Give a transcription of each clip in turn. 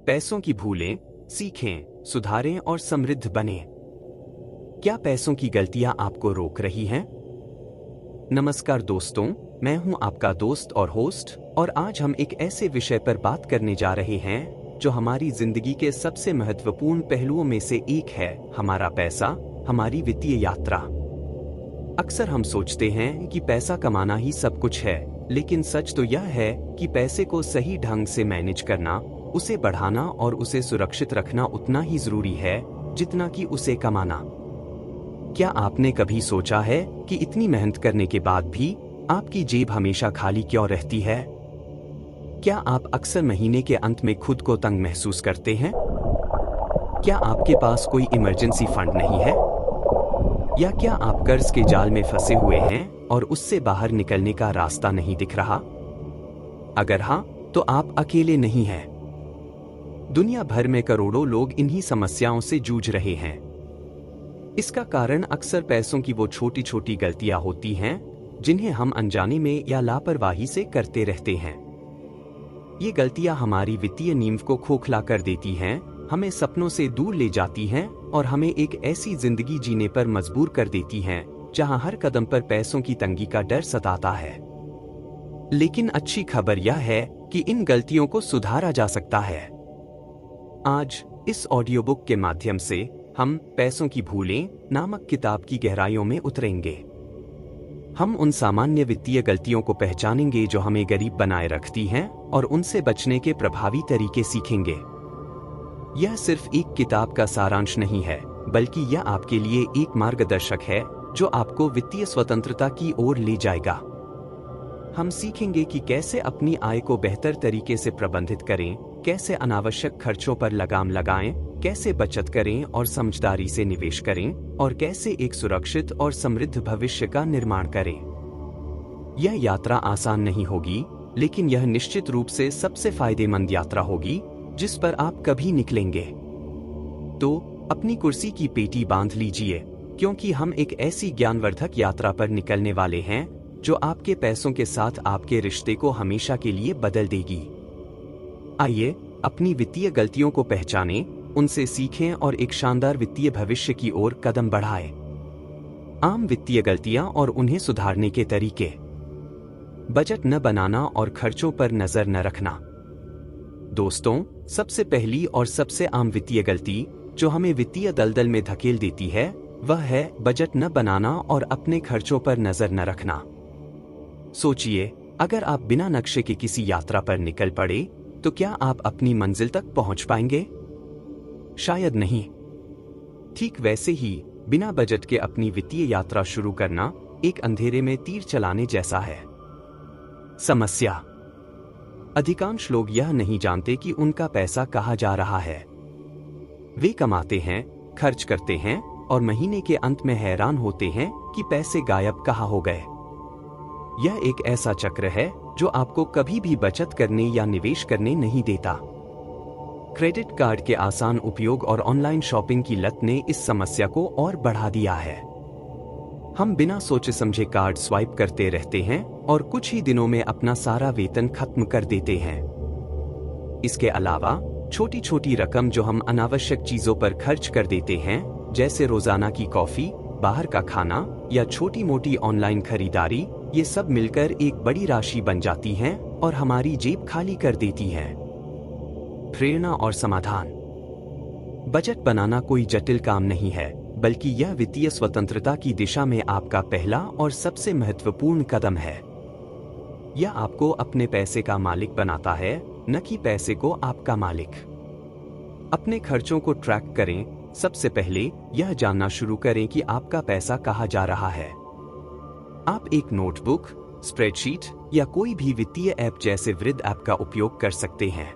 पैसों की भूलें सीखें, सुधारें और समृद्ध बनें। क्या पैसों की गलतियां आपको रोक रही हैं? नमस्कार दोस्तों, मैं हूं आपका दोस्त और होस्ट, और आज हम एक ऐसे विषय पर बात करने जा रहे हैं जो हमारी जिंदगी के सबसे महत्वपूर्ण पहलुओं में से एक है, हमारा पैसा, हमारी वित्तीय यात्रा। अक्सर हम सोचते हैं कि पैसा कमाना ही सब कुछ है, लेकिन सच तो यह है कि पैसे को सही ढंग से मैनेज करना, उसे बढ़ाना और उसे सुरक्षित रखना उतना ही जरूरी है जितना कि उसे कमाना। क्या आपने कभी सोचा है कि इतनी मेहनत करने के बाद भी आपकी जेब हमेशा खाली क्यों रहती है? क्या आप अक्सर महीने के अंत में खुद को तंग महसूस करते हैं? क्या आपके पास कोई इमरजेंसी फंड नहीं है? या क्या आप कर्ज के जाल में फंसे हुए हैं और उससे बाहर निकलने का रास्ता नहीं दिख रहा? अगर हाँ, तो आप अकेले नहीं हैं। दुनिया भर में करोड़ों लोग इन्हीं समस्याओं से जूझ रहे हैं। इसका कारण अक्सर पैसों की वो छोटी छोटी गलतियां होती हैं जिन्हें हम अनजाने में या लापरवाही से करते रहते हैं। ये गलतियां हमारी वित्तीय नींव को खोखला कर देती हैं, हमें सपनों से दूर ले जाती हैं और हमें एक ऐसी जिंदगी जीने पर मजबूर कर देती हैं जहां हर कदम पर पैसों की तंगी का डर सताता है। लेकिन अच्छी खबर यह है कि इन गलतियों को सुधारा जा सकता है। आज इस ऑडियो बुक के माध्यम से हम पैसों की भूलें नामक किताब की गहराइयों में उतरेंगे। हम उन सामान्य वित्तीय गलतियों को पहचानेंगे जो हमें गरीब बनाए रखती हैं और उनसे बचने के प्रभावी तरीके सीखेंगे। यह सिर्फ एक किताब का सारांश नहीं है, बल्कि यह आपके लिए एक मार्गदर्शक है जो आपको वित्तीय स्वतंत्रता की ओर ले जाएगा। हम सीखेंगे कि कैसे अपनी आय को बेहतर तरीके से प्रबंधित करें, कैसे अनावश्यक खर्चों पर लगाम लगाएं, कैसे बचत करें और समझदारी से निवेश करें, और कैसे एक सुरक्षित और समृद्ध भविष्य का निर्माण करें। यह यात्रा आसान नहीं होगी, लेकिन यह निश्चित रूप से सबसे फायदेमंद यात्रा होगी जिस पर आप कभी निकलेंगे। तो अपनी कुर्सी की पेटी बांध लीजिए, क्योंकि हम एक ऐसी ज्ञानवर्धक यात्रा पर निकलने वाले हैं जो आपके पैसों के साथ आपके रिश्ते को हमेशा के लिए बदल देगी। आइए अपनी वित्तीय गलतियों को पहचानें, उनसे सीखें और एक शानदार वित्तीय भविष्य की ओर कदम बढ़ाएं। आम वित्तीय गलतियां और उन्हें सुधारने के तरीके। बजट न बनाना और खर्चों पर नजर न रखना। दोस्तों, सबसे पहली और सबसे आम वित्तीय गलती जो हमें वित्तीय दलदल में धकेल देती है, वह है बजट न बनाना और अपने खर्चों पर नजर न रखना। सोचिए, अगर आप बिना नक्शे के किसी यात्रा पर निकल पड़े, तो क्या आप अपनी मंजिल तक पहुंच पाएंगे? शायद नहीं। ठीक वैसे ही बिना बजट के अपनी वित्तीय यात्रा शुरू करना एक अंधेरे में तीर चलाने जैसा है। समस्या: अधिकांश लोग यह नहीं जानते कि उनका पैसा कहाँ जा रहा है। वे कमाते हैं, खर्च करते हैं और महीने के अंत में हैरान होते हैं कि पैसे गायब कहाँ हो गए। यह एक ऐसा चक्र है जो आपको कभी भी बचत करने या निवेश करने नहीं देता। क्रेडिट कार्ड के आसान उपयोग और ऑनलाइन शॉपिंग की लत ने इस समस्या को और बढ़ा दिया है। हम बिना सोचे समझे कार्ड स्वाइप करते रहते हैं और कुछ ही दिनों में अपना सारा वेतन खत्म कर देते हैं। इसके अलावा छोटी छोटी रकम जो हम अनावश्यक चीजों पर खर्च कर देते हैं, जैसे रोजाना की कॉफी, बाहर का खाना या छोटी मोटी ऑनलाइन खरीदारी, ये सब मिलकर एक बड़ी राशि बन जाती हैं और हमारी जेब खाली कर देती हैं। प्रेरणा और समाधान: बजट बनाना कोई जटिल काम नहीं है, बल्कि यह वित्तीय स्वतंत्रता की दिशा में आपका पहला और सबसे महत्वपूर्ण कदम है। यह आपको अपने पैसे का मालिक बनाता है, न कि पैसे को आपका मालिक। अपने खर्चों को ट्रैक करें। सबसे पहले यह जानना शुरू करें कि आपका पैसा कहाँ जा रहा है। आप एक नोटबुक, स्प्रेडशीट या कोई भी वित्तीय ऐप जैसे वृद्ध ऐप का उपयोग कर सकते हैं।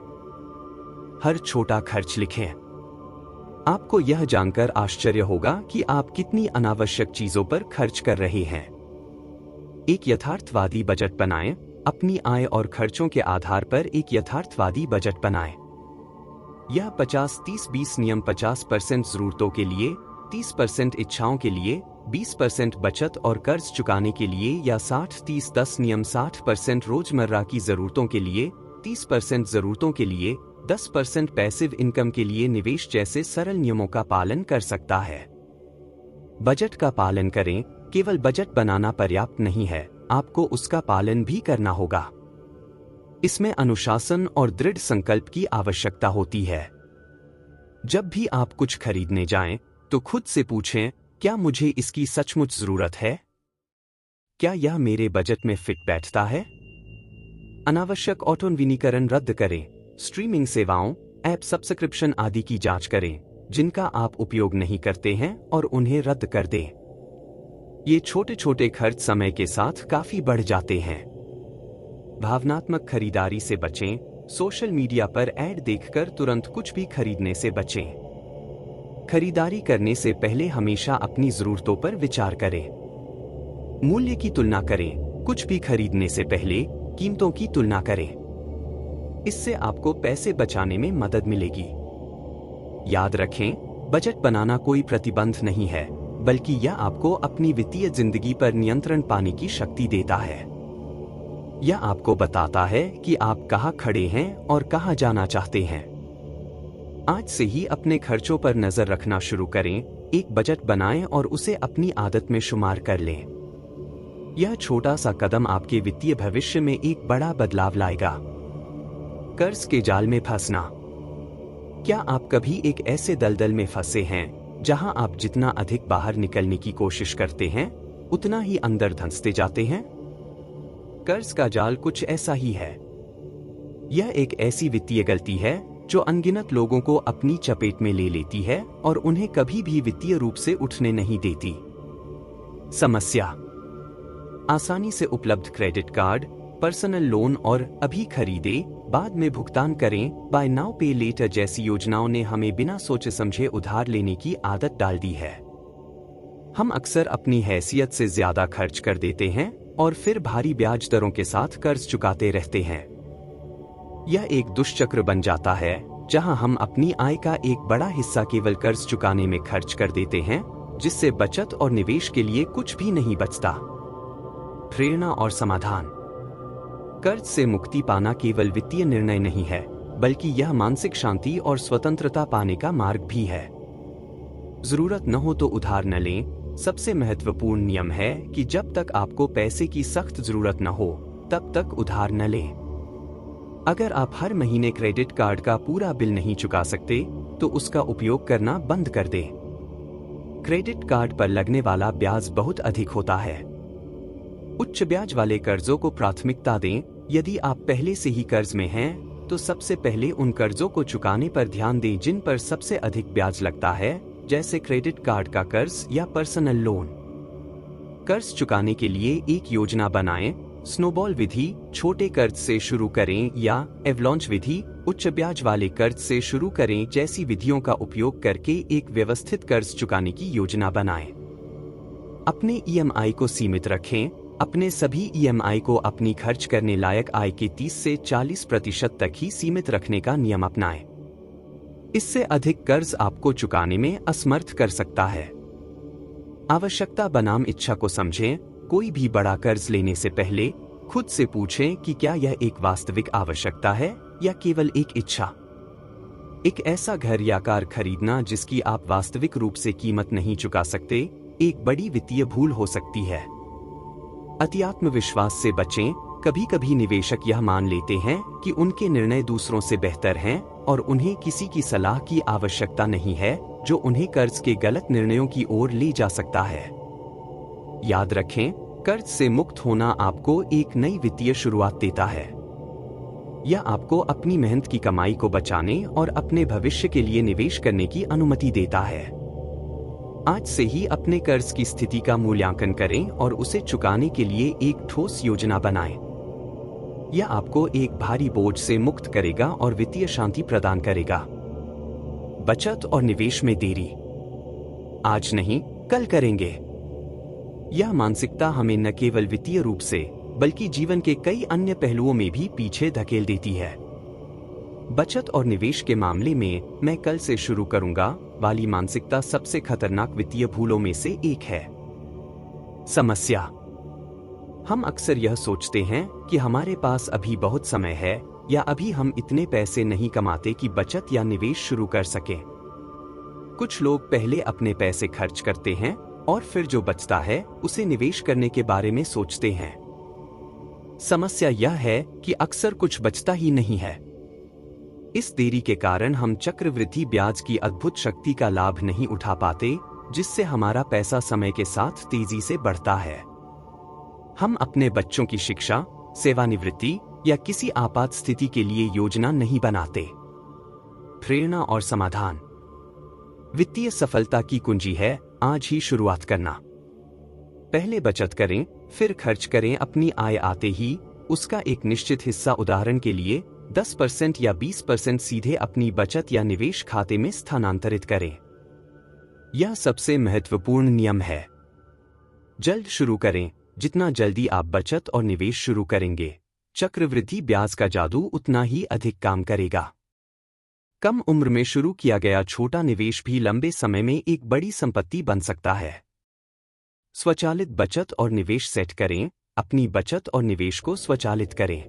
हर छोटा खर्च लिखें। आपको यह जानकर आश्चर्य होगा कि आप कितनी अनावश्यक चीजों पर खर्च कर रहे हैं। एक यथार्थवादी बजट बनाएं। अपनी आय और खर्चों के आधार पर एक यथार्थवादी बजट बनाएं। यह 50-30-20 नियम 50% जरूरतों के लिए, 30% इच्छाओं के लिए, 20% बचत और कर्ज चुकाने के लिए, या 60-30-10 नियम 60% रोजमर्रा की जरूरतों के लिए, 30% जरूरतों के लिए, 10% पैसिव इनकम के लिए निवेश जैसे सरल नियमों का पालन कर सकता है। बजट का पालन करें। केवल बजट बनाना पर्याप्त नहीं है, आपको उसका पालन भी करना होगा। इसमें अनुशासन और दृढ़ संकल्प की आवश्यकता होती है। जब भी आप कुछ खरीदने जाएं, तो खुद से पूछें, क्या मुझे इसकी सचमुच जरूरत है? क्या यह मेरे बजट में फिट बैठता है? अनावश्यक ऑटोनवीनीकरण रद्द करें। स्ट्रीमिंग सेवाओं, ऐप सब्सक्रिप्शन आदि की जांच करें जिनका आप उपयोग नहीं करते हैं और उन्हें रद्द कर दें। ये छोटे छोटे खर्च समय के साथ काफी बढ़ जाते हैं। भावनात्मक खरीदारी से बचें। सोशल मीडिया पर ऐड देखकर तुरंत कुछ भी खरीदने से बचें। खरीदारी करने से पहले हमेशा अपनी जरूरतों पर विचार करें। मूल्य की तुलना करें। कुछ भी खरीदने से पहले कीमतों की तुलना करें। इससे आपको पैसे बचाने में मदद मिलेगी। याद रखें, बजट बनाना कोई प्रतिबंध नहीं है, बल्कि यह आपको अपनी वित्तीय जिंदगी पर नियंत्रण पाने की शक्ति देता है। यह आपको बताता है कि आप कहां खड़े हैं और कहां जाना चाहते हैं। आज से ही अपने खर्चों पर नजर रखना शुरू करें। एक बजट बनाएं और उसे अपनी आदत में शुमार कर लें। यह छोटा सा कदम आपके वित्तीय भविष्य में एक बड़ा बदलाव लाएगा। कर्ज के जाल में फंसना। क्या आप कभी एक ऐसे दलदल में फंसे हैं जहां आप जितना अधिक बाहर निकलने की कोशिश करते हैं, उतना ही अंदर धंसते जाते हैं? कर्ज का जाल कुछ ऐसा ही है। यह एक ऐसी वित्तीय गलती है जो अनगिनत लोगों को अपनी चपेट में ले लेती है और उन्हें कभी भी वित्तीय रूप से उठने नहीं देती। समस्या: आसानी से उपलब्ध क्रेडिट कार्ड, पर्सनल लोन और अभी खरीदे बाद में भुगतान करें, बाय नाउ पे लेटर जैसी योजनाओं ने हमें बिना सोचे समझे उधार लेने की आदत डाल दी है। हम अक्सर अपनी हैसियत से ज्यादा खर्च कर देते हैं और फिर भारी ब्याज दरों के साथ कर्ज चुकाते रहते हैं। यह एक दुष्चक्र बन जाता है जहां हम अपनी आय का एक बड़ा हिस्सा केवल कर्ज चुकाने में खर्च कर देते हैं, जिससे बचत और निवेश के लिए कुछ भी नहीं बचता। प्रेरणा और समाधान: कर्ज से मुक्ति पाना केवल वित्तीय निर्णय नहीं है, बल्कि यह मानसिक शांति और स्वतंत्रता पाने का मार्ग भी है। जरूरत न हो तो उधार न लें। सबसे महत्वपूर्ण नियम है कि जब तक आपको पैसे की सख्त जरूरत न हो, तब तक उधार न लें। अगर आप हर महीने क्रेडिट कार्ड का पूरा बिल नहीं चुका सकते, तो उसका उपयोग करना बंद कर दें। क्रेडिट कार्ड पर लगने वाला ब्याज बहुत अधिक होता है। उच्च ब्याज वाले कर्जों को प्राथमिकता दें। यदि आप पहले से ही कर्ज में हैं, तो सबसे पहले उन कर्जों को चुकाने पर ध्यान दें जिन पर सबसे अधिक ब्याज लगता है, जैसे क्रेडिट कार्ड का कर्ज या पर्सनल लोन। कर्ज चुकाने के लिए एक योजना बनाएं। स्नोबॉल विधि, छोटे कर्ज से शुरू करें, या एवलॉन्च विधि, उच्च ब्याज वाले कर्ज से शुरू करें जैसी विधियों का उपयोग करके एक व्यवस्थित कर्ज चुकाने की योजना बनाएं। अपने ईएमआई को सीमित रखें। अपने सभी ईएमआई को अपनी खर्च करने लायक आय के 30 से 40% तक ही सीमित रखने का नियम अपनाएं। इससे अधिक कर्ज आपको चुकाने में असमर्थ कर सकता है। आवश्यकता बनाम इच्छा को समझें। कोई भी बड़ा कर्ज लेने से पहले खुद से पूछें कि क्या यह एक वास्तविक आवश्यकता है या केवल एक इच्छा। एक ऐसा घर या कार खरीदना जिसकी आप वास्तविक रूप से कीमत नहीं चुका सकते, एक बड़ी वित्तीय भूल हो सकती है। अति आत्मविश्वास से बचें। कभी कभी निवेशक यह मान लेते हैं कि उनके निर्णय दूसरों से बेहतर हैं और उन्हें किसी की सलाह की आवश्यकता नहीं है, जो उन्हें कर्ज के गलत निर्णयों की ओर ले जा सकता है। याद रखें, कर्ज से मुक्त होना आपको एक नई वित्तीय शुरुआत देता है। यह आपको अपनी मेहनत की कमाई को बचाने और अपने भविष्य के लिए निवेश करने की अनुमति देता है। आज से ही अपने कर्ज की स्थिति का मूल्यांकन करें और उसे चुकाने के लिए एक ठोस योजना बनाएं। यह आपको एक भारी बोझ से मुक्त करेगा और वित्तीय शांति प्रदान करेगा। बचत और निवेश में देरी आज नहीं, कल करेंगे। यह मानसिकता हमें न केवल वित्तीय रूप से, बल्कि जीवन के कई अन्य पहलुओं में भी पीछे धकेल देती है। बचत और निवेश के मामले में मैं कल से शुरू करूंगा वाली मानसिकता सबसे खतरनाक वित्तीय भूलों में से एक है। समस्या: हम अक्सर यह सोचते हैं कि हमारे पास अभी बहुत समय है, या अभी हम इतने पैसे नहीं कमाते कि बचत या निवेश शुरू कर सकें। कुछ लोग पहले अपने पैसे खर्च करते हैं और फिर जो बचता है उसे निवेश करने के बारे में सोचते हैं। समस्या यह है कि अक्सर कुछ बचता ही नहीं है। इस देरी के कारण हम चक्रवृद्धि ब्याज की अद्भुत शक्ति का लाभ नहीं उठा पाते, जिससे हमारा पैसा समय के साथ तेजी से बढ़ता है। हम अपने बच्चों की शिक्षा, सेवानिवृत्ति या किसी आपात स्थिति के लिए योजना नहीं बनाते। प्रेरणा और समाधान। वित्तीय सफलता की कुंजी है आज ही शुरुआत करना। पहले बचत करें, फिर खर्च करें। अपनी आय आते ही उसका एक निश्चित हिस्सा, उदाहरण के लिए 10% या 20% सीधे अपनी बचत या निवेश खाते में स्थानांतरित करें। यह सबसे महत्वपूर्ण नियम है। जल्द शुरू करें। जितना जल्दी आप बचत और निवेश शुरू करेंगे, चक्रवृद्धि ब्याज का जादू उतना ही अधिक काम करेगा। कम उम्र में शुरू किया गया छोटा निवेश भी लंबे समय में एक बड़ी संपत्ति बन सकता है। स्वचालित बचत और निवेश सेट करें। अपनी बचत और निवेश को स्वचालित करें।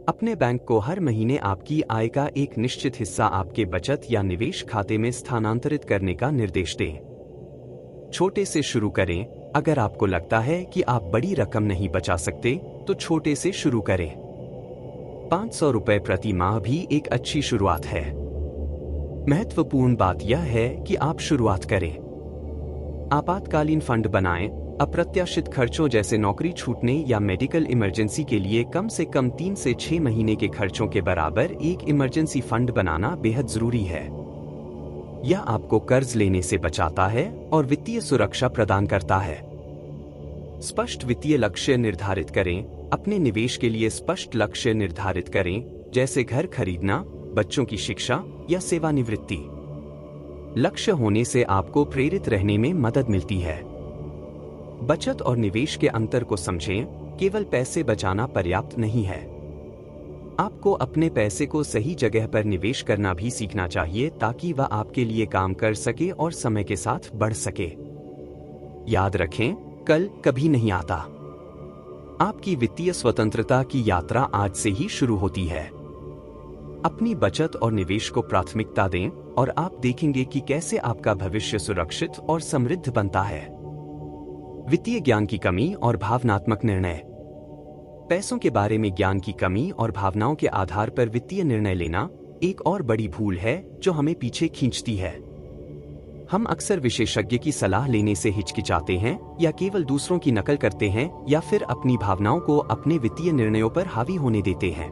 अपने बैंक को हर महीने आपकी आय का एक निश्चित हिस्सा आपके बचत या निवेश खाते में स्थानांतरित करने का निर्देश दें। छोटे से शुरू करें। अगर आपको लगता है कि आप बड़ी रकम नहीं बचा सकते, तो छोटे से शुरू करें। 500 रुपए प्रति माह भी एक अच्छी शुरुआत है। महत्वपूर्ण बात यह है कि आप शुरुआत करें। आपातकालीन फंड बनाएं। अप्रत्याशित खर्चों जैसे नौकरी छूटने या मेडिकल इमरजेंसी के लिए कम से कम 3 से 6 महीने के खर्चों के बराबर एक इमरजेंसी फंड बनाना बेहद जरूरी है। यह आपको कर्ज लेने से बचाता है और वित्तीय सुरक्षा प्रदान करता है। स्पष्ट वित्तीय लक्ष्य निर्धारित करें। अपने निवेश के लिए स्पष्ट लक्ष्य निर्धारित करें, जैसे घर खरीदना, बच्चों की शिक्षा या सेवानिवृत्ति। लक्ष्य होने से आपको प्रेरित रहने में मदद मिलती है। बचत और निवेश के अंतर को समझें। केवल पैसे बचाना पर्याप्त नहीं है। आपको अपने पैसे को सही जगह पर निवेश करना भी सीखना चाहिए, ताकि वह आपके लिए काम कर सके और समय के साथ बढ़ सके। याद रखें, कल कभी नहीं आता। आपकी वित्तीय स्वतंत्रता की यात्रा आज से ही शुरू होती है। अपनी बचत और निवेश को प्राथमिकता दें और आप देखेंगे कि कैसे आपका भविष्य सुरक्षित और समृद्ध बनता है। वित्तीय ज्ञान की कमी और भावनात्मक निर्णय। पैसों के बारे में ज्ञान की कमी और भावनाओं के आधार पर वित्तीय निर्णय लेना एक और बड़ी भूल है जो हमें पीछे खींचती है। हम अक्सर विशेषज्ञ की सलाह लेने से हिचकिचाते हैं, या केवल दूसरों की नकल करते हैं, या फिर अपनी भावनाओं को अपने वित्तीय निर्णयों पर हावी होने देते हैं।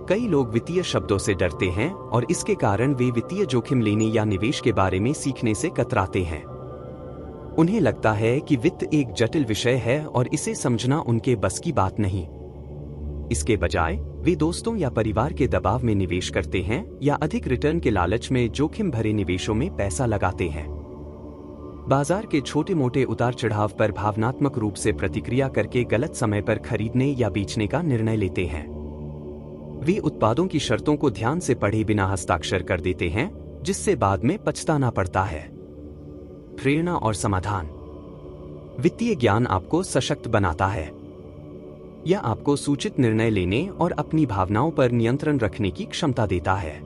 कई लोग वित्तीय शब्दों से डरते हैं और इसके कारण वे वित्तीय जोखिम लेने या निवेश के बारे में सीखने से कतराते हैं। उन्हें लगता है कि वित्त एक जटिल विषय है और इसे समझना उनके बस की बात नहीं। इसके बजाय वे दोस्तों या परिवार के दबाव में निवेश करते हैं या अधिक रिटर्न के लालच में जोखिम भरे निवेशों में पैसा लगाते हैं। बाजार के छोटे मोटे उतार चढ़ाव पर भावनात्मक रूप से प्रतिक्रिया करके गलत समय पर खरीदने या बेचने का निर्णय लेते हैं। वे उत्पादों की शर्तों को ध्यान से पढ़े बिना हस्ताक्षर कर देते हैं, जिससे बाद में पछताना पड़ता है। प्रेरणा और समाधान। वित्तीय ज्ञान आपको सशक्त बनाता है। यह आपको सूचित निर्णय लेने और अपनी भावनाओं पर नियंत्रण रखने की क्षमता देता है।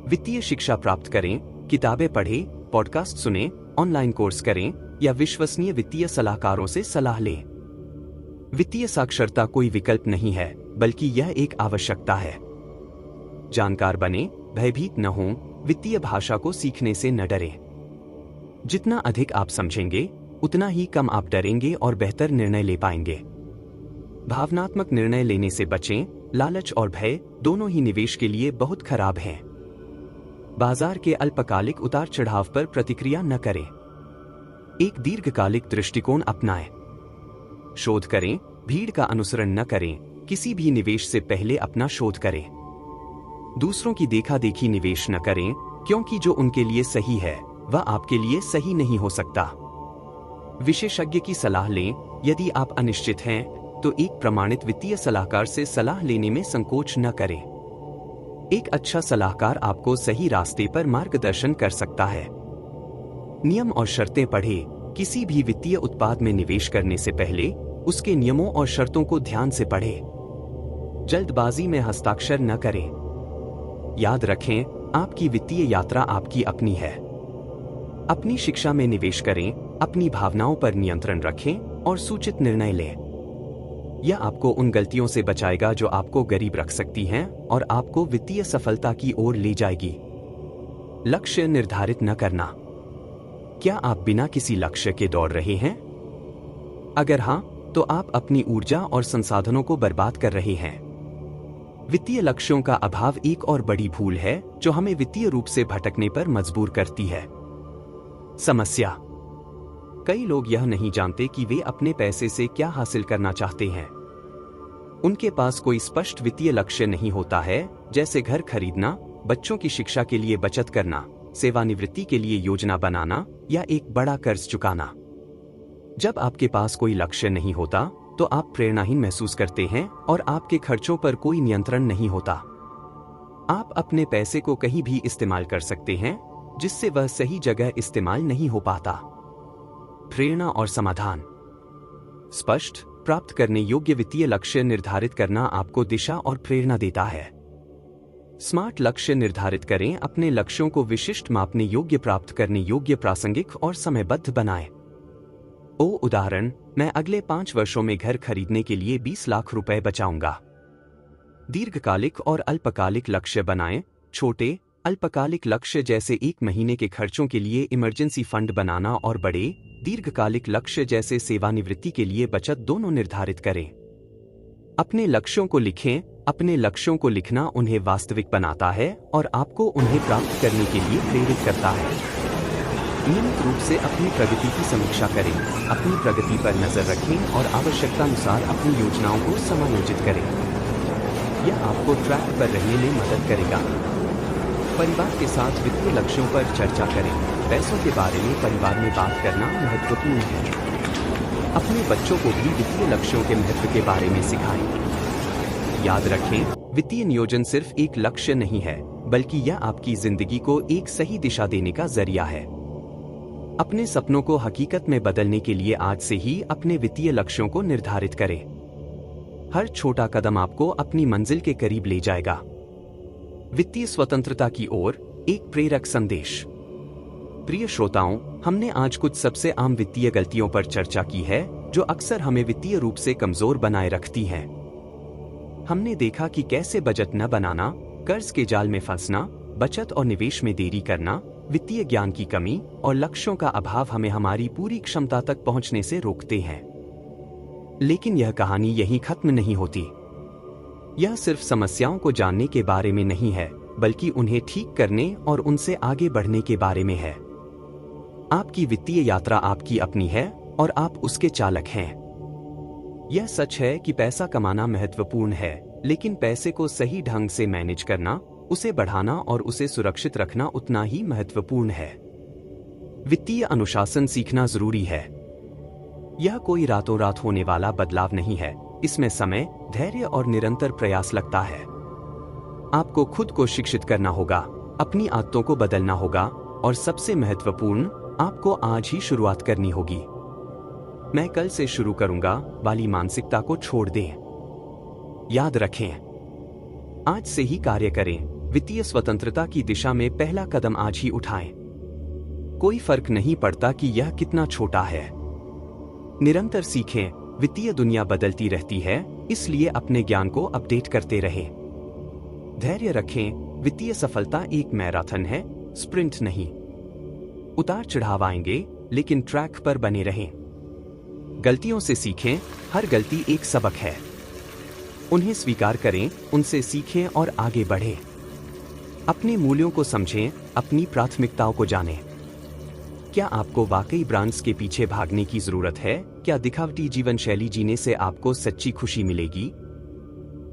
वित्तीय शिक्षा प्राप्त करें, किताबें पढ़ें, पॉडकास्ट सुनें, ऑनलाइन कोर्स करें या विश्वसनीय वित्तीय सलाहकारों से सलाह लें। वित्तीय साक्षरता कोई विकल्प नहीं है, बल्कि यह एक आवश्यकता है। जानकार बने, भयभीत न हों, वित्तीय भाषा को सीखने से न डरें। जितना अधिक आप समझेंगे, उतना ही कम आप डरेंगे और बेहतर निर्णय ले पाएंगे। भावनात्मक निर्णय लेने से बचें। लालच और भय दोनों ही निवेश के लिए बहुत खराब हैं। बाजार के अल्पकालिक उतार चढ़ाव पर प्रतिक्रिया न करें। एक दीर्घकालिक दृष्टिकोण अपनाएं। शोध करें, भीड़ का अनुसरण न करें। किसी भी निवेश से पहले अपना शोध करें। दूसरों की देखा देखी निवेश न करें, क्योंकि जो उनके लिए सही है वह आपके लिए सही नहीं हो सकता। विशेषज्ञ की सलाह लें। यदि आप अनिश्चित हैं, तो एक प्रमाणित वित्तीय सलाहकार से सलाह लेने में संकोच न करें। एक अच्छा सलाहकार आपको सही रास्ते पर मार्गदर्शन कर सकता है। नियम और शर्तें पढ़ें। किसी भी वित्तीय उत्पाद में निवेश करने से पहले उसके नियमों और शर्तों को ध्यान से पढ़ें। जल्दबाजी में हस्ताक्षर न करें। याद रखें, आपकी वित्तीय यात्रा आपकी अपनी है। अपनी शिक्षा में निवेश करें, अपनी भावनाओं पर नियंत्रण रखें और सूचित निर्णय लें। यह आपको उन गलतियों से बचाएगा जो आपको गरीब रख सकती हैं और आपको वित्तीय सफलता की ओर ले जाएगी। लक्ष्य निर्धारित न करना। क्या आप बिना किसी लक्ष्य के दौड़ रहे हैं? अगर हां, तो आप अपनी ऊर्जा और संसाधनों को बर्बाद कर रहे हैं। वित्तीय लक्ष्यों का अभाव एक और बड़ी भूल है जो हमें वित्तीय रूप से भटकने पर मजबूर करती है। समस्या: कई लोग यह नहीं जानते कि वे अपने पैसे से क्या हासिल करना चाहते हैं। उनके पास कोई स्पष्ट वित्तीय लक्ष्य नहीं होता है, जैसे घर खरीदना, बच्चों की शिक्षा के लिए बचत करना, सेवानिवृत्ति के लिए योजना बनाना या एक बड़ा कर्ज चुकाना। जब आपके पास कोई लक्ष्य नहीं होता, तो आप प्रेरणाहीन महसूस करते हैं और आपके खर्चों पर कोई नियंत्रण नहीं होता। आप अपने पैसे को कहीं भी इस्तेमाल कर सकते हैं, जिससे वह सही जगह इस्तेमाल नहीं हो पाता। प्रेरणा और समाधान: स्पष्ट, प्राप्त करने योग्य वित्तीय लक्ष्य निर्धारित करना आपको दिशा और प्रेरणा देता है। स्मार्ट लक्ष्य निर्धारित करें, अपने लक्ष्यों को विशिष्ट, मापने योग्य, प्राप्त करने योग्य, प्रासंगिक और समयबद्ध बनाएं। उदाहरण, मैं अगले 5 वर्षों में घर खरीदने के लिए 20 लाख रुपए बचाऊंगा। दीर्घकालिक और अल्पकालिक लक्ष्य बनाएं। छोटे, अल्पकालिक लक्ष्य जैसे 1 महीने के खर्चों के लिए इमरजेंसी फंड बनाना और बड़े, दीर्घकालिक लक्ष्य जैसे सेवानिवृत्ति के लिए बचत दोनों निर्धारित करें। अपने लक्ष्यों को लिखें। अपने लक्ष्यों को लिखना उन्हें वास्तविक बनाता है और आपको उन्हें प्राप्त करने के लिए प्रेरित करता है। नियमित रूप से अपनी प्रगति की समीक्षा करें। अपनी प्रगति पर नजर रखें और आवश्यकतानुसार अपनी योजनाओं को समायोजित करें। यह आपको ट्रैक पर रहने में मदद करेगा। परिवार के साथ वित्तीय लक्ष्यों पर चर्चा करें। पैसों के बारे में परिवार में बात करना महत्वपूर्ण है। अपने बच्चों को भी वित्तीय लक्ष्यों के महत्व के बारे में सिखाएं। याद रखें, वित्तीय नियोजन सिर्फ एक लक्ष्य नहीं है, बल्कि यह आपकी जिंदगी को एक सही दिशा देने का जरिया है। अपने सपनों को हकीकत में बदलने के लिए आज से ही अपने वित्तीय लक्ष्यों को निर्धारित करें। हर छोटा कदम आपको अपनी मंजिल के करीब ले जाएगा। वित्तीय स्वतंत्रता की ओर एक प्रेरक संदेश। प्रिय श्रोताओं, हमने आज कुछ सबसे आम वित्तीय गलतियों पर चर्चा की है जो अक्सर हमें वित्तीय रूप से कमजोर बनाए रखती हैं। हमने देखा कि कैसे बजट न बनाना, कर्ज के जाल में फंसना, बचत और निवेश में देरी करना, वित्तीय ज्ञान की कमी और लक्ष्यों का अभाव हमें हमारी पूरी क्षमता तक पहुंचने से रोकते हैं। लेकिन यह कहानी यहीं खत्म नहीं होती। यह सिर्फ समस्याओं को जानने के बारे में नहीं है, बल्कि उन्हें ठीक करने और उनसे आगे बढ़ने के बारे में है। आपकी वित्तीय यात्रा आपकी अपनी है और आप उसके चालक हैं। यह सच है कि पैसा कमाना महत्वपूर्ण है, लेकिन पैसे को सही ढंग से मैनेज करना, उसे बढ़ाना और उसे सुरक्षित रखना उतना ही महत्वपूर्ण है। वित्तीय अनुशासन सीखना जरूरी है। यह कोई रातों रात होने वाला बदलाव नहीं है। इसमें समय, धैर्य और निरंतर प्रयास लगता है। आपको खुद को शिक्षित करना होगा, अपनी आदतों को बदलना होगा और सबसे महत्वपूर्ण, आपको आज ही शुरुआत करनी होगी। मैं कल से शुरू करूंगा वाली मानसिकता को छोड़ दें। याद रखें, आज से ही कार्य करें। वित्तीय स्वतंत्रता की दिशा में पहला कदम आज ही उठाएं। कोई फर्क नहीं पड़ता कि यह कितना छोटा है। निरंतर सीखें। वित्तीय दुनिया बदलती रहती है, इसलिए अपने ज्ञान को अपडेट करते रहें। धैर्य रखें। वित्तीय सफलता एक मैराथन है, स्प्रिंट नहीं। उतार चढ़ाव आएंगे, लेकिन ट्रैक पर बने रहें। गलतियों से सीखें। हर गलती एक सबक है। उन्हें स्वीकार करें, उनसे सीखें और आगे बढ़ें। अपने मूल्यों को समझें, अपनी प्राथमिकताओं को जानें। क्या आपको वाकई ब्रांड्स के पीछे भागने की जरूरत है? क्या दिखावटी जीवन शैली जीने से आपको सच्ची खुशी मिलेगी?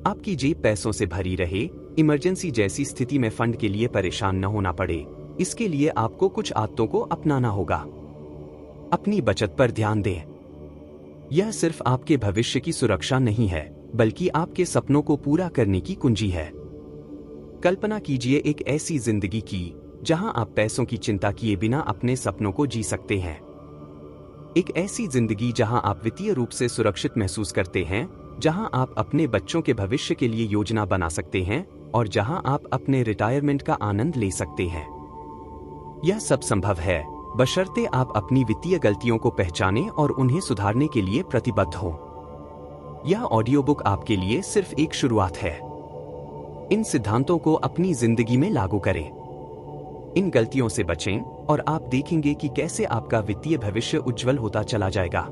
आपकी जेब पैसों से भरी रहे, इमरजेंसी जैसी स्थिति में फंड के लिए परेशान न होना पड़े, इसके लिए आपको कुछ आदतों को अपनाना होगा। अपनी बचत पर ध्यान दें। यह सिर्फ आपके भविष्य की सुरक्षा नहीं है, बल्कि आपके सपनों को पूरा करने की कुंजी है। कल्पना कीजिए एक ऐसी जिंदगी की जहां आप पैसों की चिंता किए बिना अपने सपनों को जी सकते हैं। एक ऐसी जिंदगी जहां आप वित्तीय रूप से सुरक्षित महसूस करते हैं, जहां आप अपने बच्चों के भविष्य के लिए योजना बना सकते हैं और जहां आप अपने रिटायरमेंट का आनंद ले सकते हैं। यह सब संभव है, बशर्ते आप अपनी वित्तीय गलतियों को पहचानें और उन्हें सुधारने के लिए प्रतिबद्ध हो। यह ऑडियो बुक आपके लिए सिर्फ एक शुरुआत है। इन सिद्धांतों को अपनी जिंदगी में लागू करें। इन गलतियों से बचें और आप देखेंगे कि कैसे आपका वित्तीय भविष्य उज्जवल होता चला जाएगा।